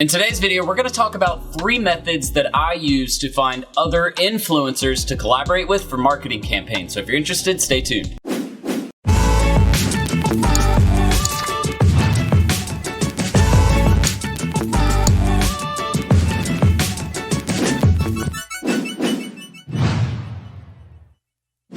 In today's video, we're going to talk about 3 methods that I use to find other influencers to collaborate with for marketing campaigns. So if you're interested, stay tuned.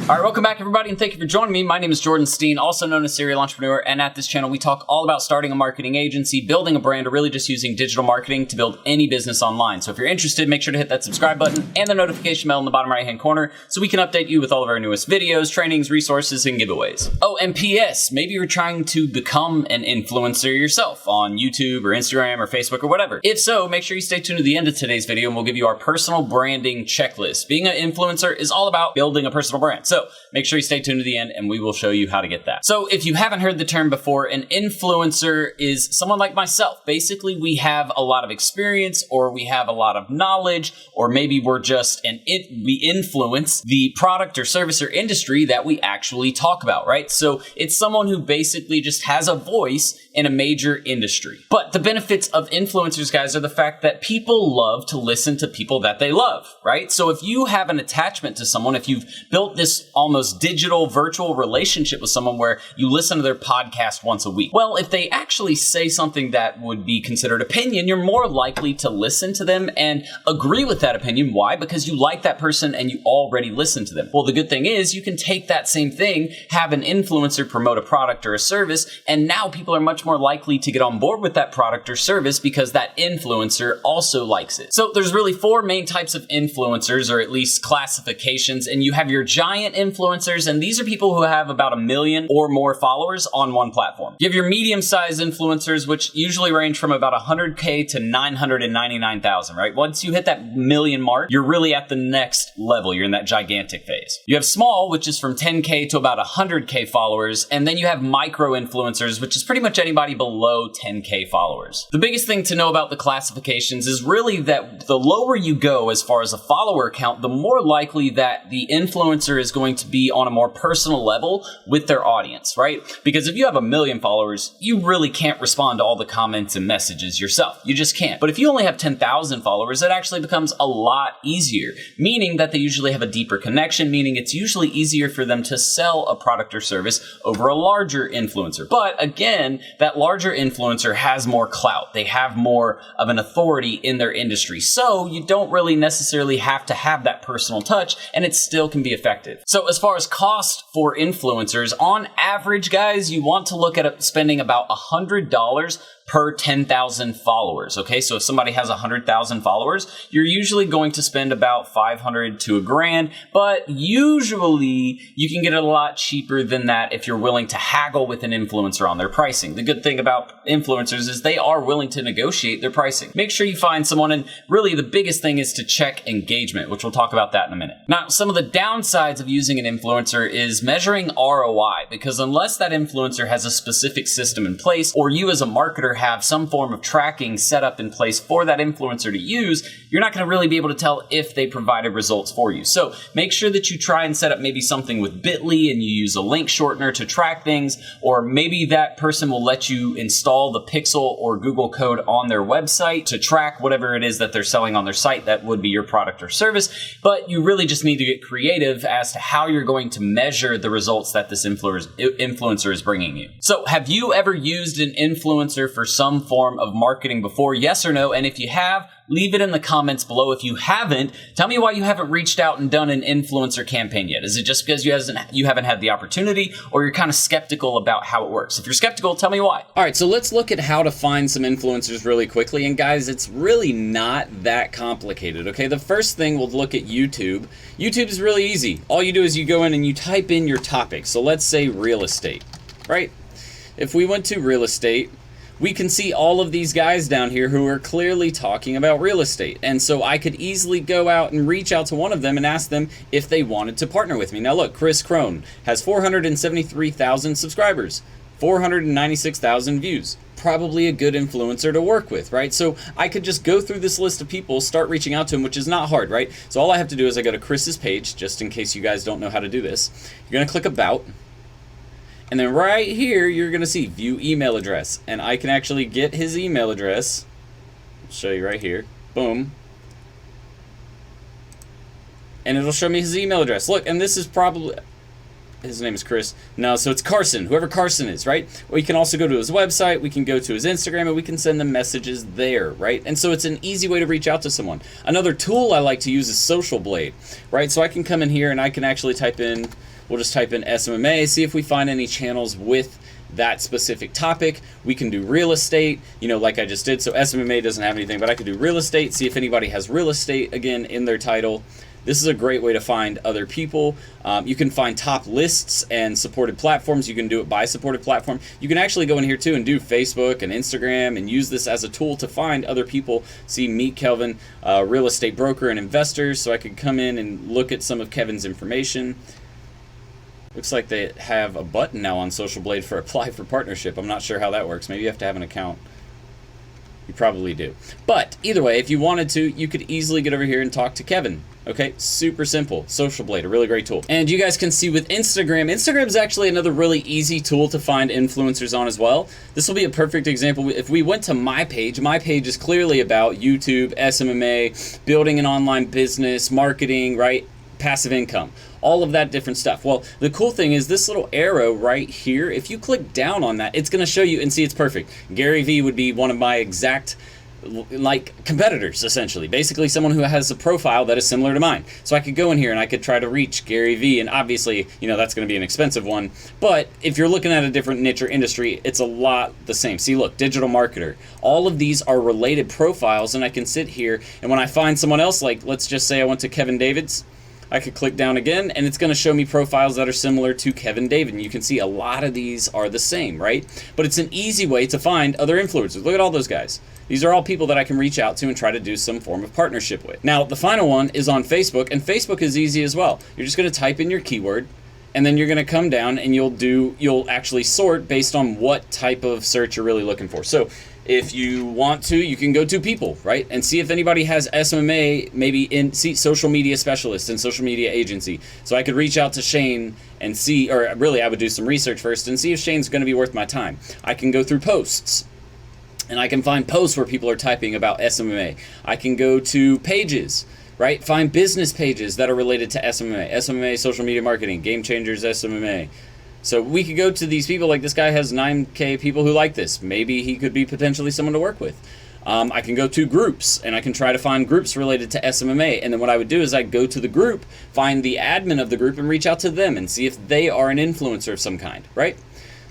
All right, welcome back everybody, and thank you for joining me. My name is Jordan Steen, also known as Serial Entrepreneur, and at this channel we talk all about starting a marketing agency, building a brand, or really just using digital marketing to build any business online. So if you're interested, make sure to hit that subscribe button and the notification bell in the bottom right-hand corner so we can update you with all of our newest videos, trainings, resources, and giveaways. Oh, and P.S., maybe you're trying to become an influencer yourself on YouTube or Instagram or Facebook or whatever. If so, make sure you stay tuned to the end of today's video and we'll give you our personal branding checklist. Being an influencer is all about building a personal brand. So make sure you stay tuned to the end and we will show you how to get that. So if you haven't heard the term before, an influencer is someone like myself. Basically, we have a lot of experience, or we have a lot of knowledge, or maybe we're just we influence the product or service or industry that we actually talk about, right? So it's someone who basically just has a voice in a major industry. But the benefits of influencers, guys, are the fact that people love to listen to people that they love, right? So if you have an attachment to someone, if you've built this almost digital virtual relationship with someone where you listen to their podcast once a week, well, if they actually say something that would be considered opinion, you're more likely to listen to them and agree with that opinion. Why? Because you like that person and you already listen to them. Well, the good thing is you can take that same thing, have an influencer promote a product or a service, and now people are much more likely to get on board with that product or service because that influencer also likes it. So there's really 4 main types of influencers, or at least classifications, and you have your giant influencers, and these are people who have about 1 million or more followers on one platform. You have your medium-sized influencers, which usually range from about 100K to 999,000, right? Once you hit that million mark, you're really at the next level. You're in that gigantic phase. You have small, which is from 10K to about 100K followers, and then you have micro influencers, which is pretty much anybody below 10K followers. The biggest thing to know about the classifications is really that the lower you go as far as a follower count, the more likely that the influencer is going to be on a more personal level with their audience, right? Because if you have 1 million followers, you really can't respond to all the comments and messages yourself. You just can't. But if you only have 10,000 followers, it actually becomes a lot easier, meaning that they usually have a deeper connection, meaning it's usually easier for them to sell a product or service over a larger influencer. But again, that larger influencer has more clout. They have more of an authority in their industry. So you don't really necessarily have to have that personal touch, and it still can be effective. So as far as cost for influencers, on average, guys, you want to look at spending about $100 per 10,000 followers, okay? So if somebody has 100,000 followers, you're usually going to spend about $500 to $1,000, but usually you can get it a lot cheaper than that if you're willing to haggle with an influencer on their pricing. The good thing about influencers is they are willing to negotiate their pricing. Make sure you find someone, and really the biggest thing is to check engagement, which we'll talk about that in a minute. Now, some of the downsides of using an influencer is measuring ROI, because unless that influencer has a specific system in place, or you as a marketer have some form of tracking set up in place for that influencer to use, you're not going to really be able to tell if they provided results for you. So make sure that you try and set up maybe something with Bitly and you use a link shortener to track things, or maybe that person will let you install the Pixel or Google code on their website to track whatever it is that they're selling on their site that would be your product or service. But you really just need to get creative as to how you're going to measure the results that this influencer is bringing you. So have you ever used an influencer for some form of marketing before? Yes or no? And if you have, leave it in the comments below. If you haven't, tell me why you haven't reached out and done an influencer campaign yet. Is it just because you haven't had the opportunity, or you're kind of skeptical about how it works? If you're skeptical, tell me why. All right, so let's look at how to find some influencers really quickly. And guys, it's really not that complicated, okay? The first thing, we'll look at YouTube. YouTube is really easy. All you do is you go in and you type in your topic. So let's say real estate, right? If we went to real estate, we can see all of these guys down here who are clearly talking about real estate. And so I could easily go out and reach out to one of them and ask them if they wanted to partner with me. Now look, Chris Crone has 473,000 subscribers, 496,000 views. Probably a good influencer to work with, right? So I could just go through this list of people, start reaching out to them, which is not hard, right? So all I have to do is I go to Chris's page, just in case you guys don't know how to do this. You're gonna click About. And then right here, you're going to see view email address. And I can actually get his email address show you right here. Boom. And it'll show me his email address. Look, and this is probably, his name is Chris. No, so it's Carson, whoever Carson is, right? We can also go to his website, we can go to his Instagram, and we can send them messages there, right? And so it's an easy way to reach out to someone. Another tool I like to use is Social Blade, right? So I can come in here and I can actually type in, we'll just type in SMMA, see if we find any channels with that specific topic. We can do real estate, you know, like I just did. So SMMA doesn't have anything, but I could do real estate, see if anybody has real estate, again, in their title. This is a great way to find other people. You can find top lists and supported platforms. You can do it by supported platform. You can actually go in here too and do Facebook and Instagram and use this as a tool to find other people. See, meet Kelvin, real estate broker and investors. So I could come in and look at some of Kevin's information. Looks like they have a button now on Social Blade for apply for partnership. I'm not sure how that works. Maybe you have to have an account. You probably do. But either way, if you wanted to, you could easily get over here and talk to Kevin. Okay, super simple. Social Blade, a really great tool. And you guys can see with Instagram, Instagram is actually another really easy tool to find influencers on as well. This will be a perfect example. If we went to my page is clearly about YouTube, SMMA, building an online business, marketing, right? Passive income, all of that different stuff. Well, the cool thing is this little arrow right here, if you click down on that, it's gonna show you, and see, it's perfect. Gary Vee would be one of my exact like competitors, essentially. Basically someone who has a profile that is similar to mine. So I could go in here and I could try to reach Gary Vee, and obviously, you know, that's gonna be an expensive one, but if you're looking at a different niche or industry, it's a lot the same. See, look, digital marketer. All of these are related profiles, and I can sit here, and when I find someone else, like let's just say I went to Kevin David's, I could click down again and it's gonna show me profiles that are similar to Kevin David. And you can see a lot of these are the same, right? But it's an easy way to find other influencers. Look at all those guys. These are all people that I can reach out to and try to do some form of partnership with. Now, the final one is on Facebook, and Facebook is easy as well. You're just gonna type in your keyword, and then you're gonna come down and you'll actually sort based on what type of search you're really looking for. So if you want to, you can go to people, right? And see if anybody has SMMA, maybe in social media specialist and social media agency. So I could reach out to Shane and see, or really I would do some research first and see if Shane's gonna be worth my time. I can go through posts, and I can find posts where people are typing about SMMA. I can go to pages, right? Find business pages that are related to SMMA. SMMA, social media marketing, game changers, SMMA. So we could go to these people, like this guy has 9K people who like this. Maybe he could be potentially someone to work with. I can go to groups, and I can try to find groups related to SMMA. And then what I would do is I'd go to the group, find the admin of the group, and reach out to them and see if they are an influencer of some kind, right?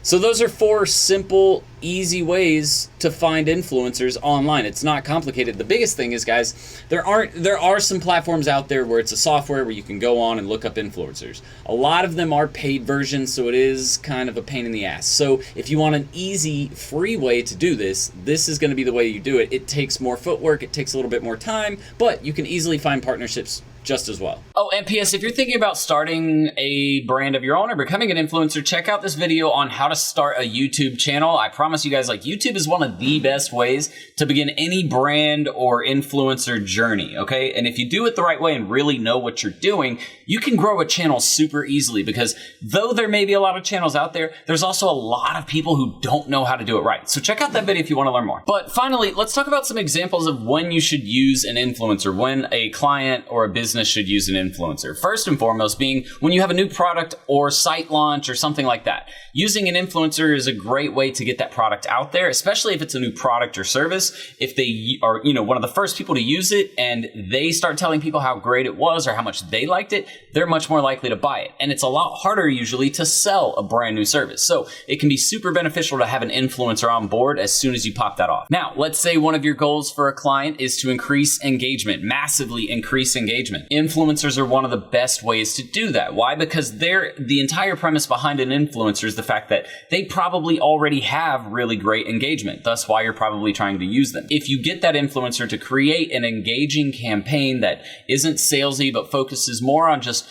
So those are 4 simple, easy ways to find influencers online. It's not complicated. The biggest thing is, guys, there are some platforms out there where it's a software where you can go on and look up influencers. A lot of them are paid versions, so it is kind of a pain in the ass. So if you want an easy, free way to do this, this is going to be the way you do it. It takes more footwork, it takes a little bit more time, but you can easily find partnerships just as well. Oh, and P.S. if you're thinking about starting a brand of your own or becoming an influencer, check out this video on how to start a YouTube channel. I promise you guys, like, YouTube is one of the best ways to begin any brand or influencer journey, okay? And if you do it the right way and really know what you're doing, you can grow a channel super easily, because though there may be a lot of channels out there, there's also a lot of people who don't know how to do it right. So check out that video if you want to learn more. But finally, let's talk about some examples of when you should use an influencer, when a client or a business should use an influencer. First and foremost being when you have a new product or site launch or something like that. Using an influencer is a great way to get that product out there, especially if it's a new product or service. If they are, you know, one of the first people to use it and they start telling people how great it was or how much they liked it, they're much more likely to buy it. And it's a lot harder usually to sell a brand new service. So it can be super beneficial to have an influencer on board as soon as you pop that off. Now, let's say one of your goals for a client is to increase engagement, massively increase engagement. Influencers are one of the best ways to do that. Why? Because the entire premise behind an influencer is the fact that they probably already have really great engagement. Thus why you're probably trying to use them. If you get that influencer to create an engaging campaign that isn't salesy but focuses more on just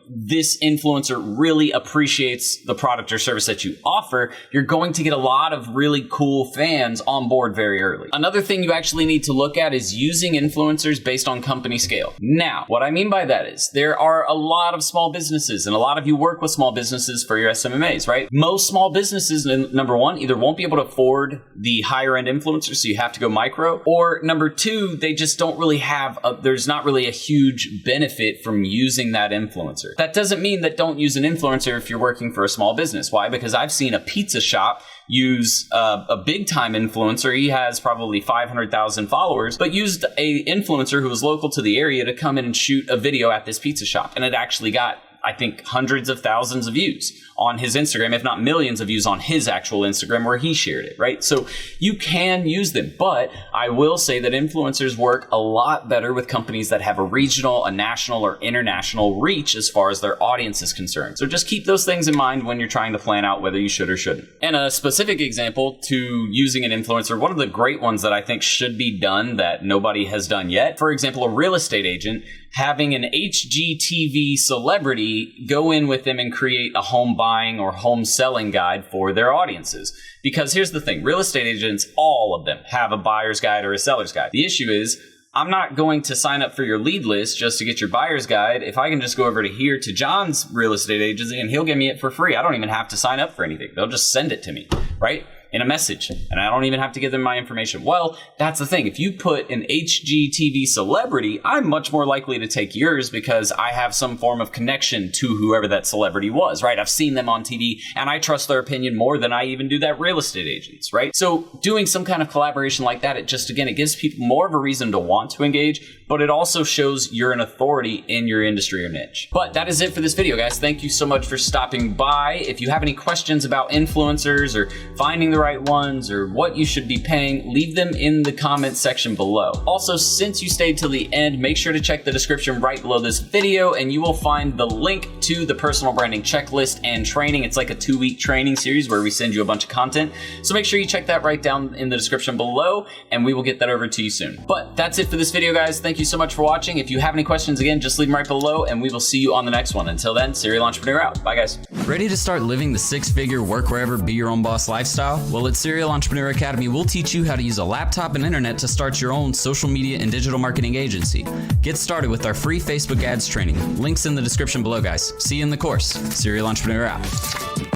this influencer really appreciates the product or service that you offer, you're going to get a lot of really cool fans on board very early. Another thing you actually need to look at is using influencers based on company scale. Now, what I mean by that is there are a lot of small businesses, and a lot of you work with small businesses for your SMMAs, right? Most small businesses, number one, either won't be able to afford the higher end influencers, so you have to go micro, or number two, they just don't really have, there's not really a huge benefit from using that influencer. That doesn't mean that don't use an influencer if you're working for a small business. Why? Because I've seen a pizza shop use a big time influencer. He has probably 500,000 followers, but used a influencer who was local to the area to come in and shoot a video at this pizza shop. And it actually got, I think, hundreds of thousands of views on his Instagram, if not millions of views on his actual Instagram where he shared it, right? So you can use them, but I will say that influencers work a lot better with companies that have a regional, a national, or international reach as far as their audience is concerned. So just keep those things in mind when you're trying to plan out whether you should or shouldn't. And a specific example to using an influencer, one of the great ones that I think should be done that nobody has done yet, for example, a real estate agent having an HGTV celebrity go in with them and create a home buying or home selling guide for their audiences. Because here's the thing, real estate agents, all of them have a buyer's guide or a seller's guide. The issue is, I'm not going to sign up for your lead list just to get your buyer's guide if I can just go over to here to John's real estate agency and he'll give me it for free. I don't even have to sign up for anything. They'll just send it to me, right? In a message, and I don't even have to give them my information. Well, that's the thing. If you put an HGTV celebrity, I'm much more likely to take yours because I have some form of connection to whoever that celebrity was, right? I've seen them on TV and I trust their opinion more than I even do that real estate agent's, right? So doing some kind of collaboration like that, it gives people more of a reason to want to engage, but it also shows you're an authority in your industry or niche. But that is it for this video, guys. Thank you so much for stopping by. If you have any questions about influencers or finding the right ones or what you should be paying, leave them in the comments section below. Also, since you stayed till the end, make sure to check the description right below this video and you will find the link to the personal branding checklist and training. It's like a 2-week training series where we send you a bunch of content. So make sure you check that right down in the description below and we will get that over to you soon. But that's it for this video, guys. Thank you so much for watching. If you have any questions, again, just leave them right below and we will see you on the next one. Until then, Serial Entrepreneur out. Bye, guys. Ready to start living the 6-figure work wherever, be your own boss lifestyle? Well, at Serial Entrepreneur Academy, we'll teach you how to use a laptop and internet to start your own social media and digital marketing agency. Get started with our free Facebook ads training. Links in the description below, guys. See you in the course. Serial Entrepreneur out.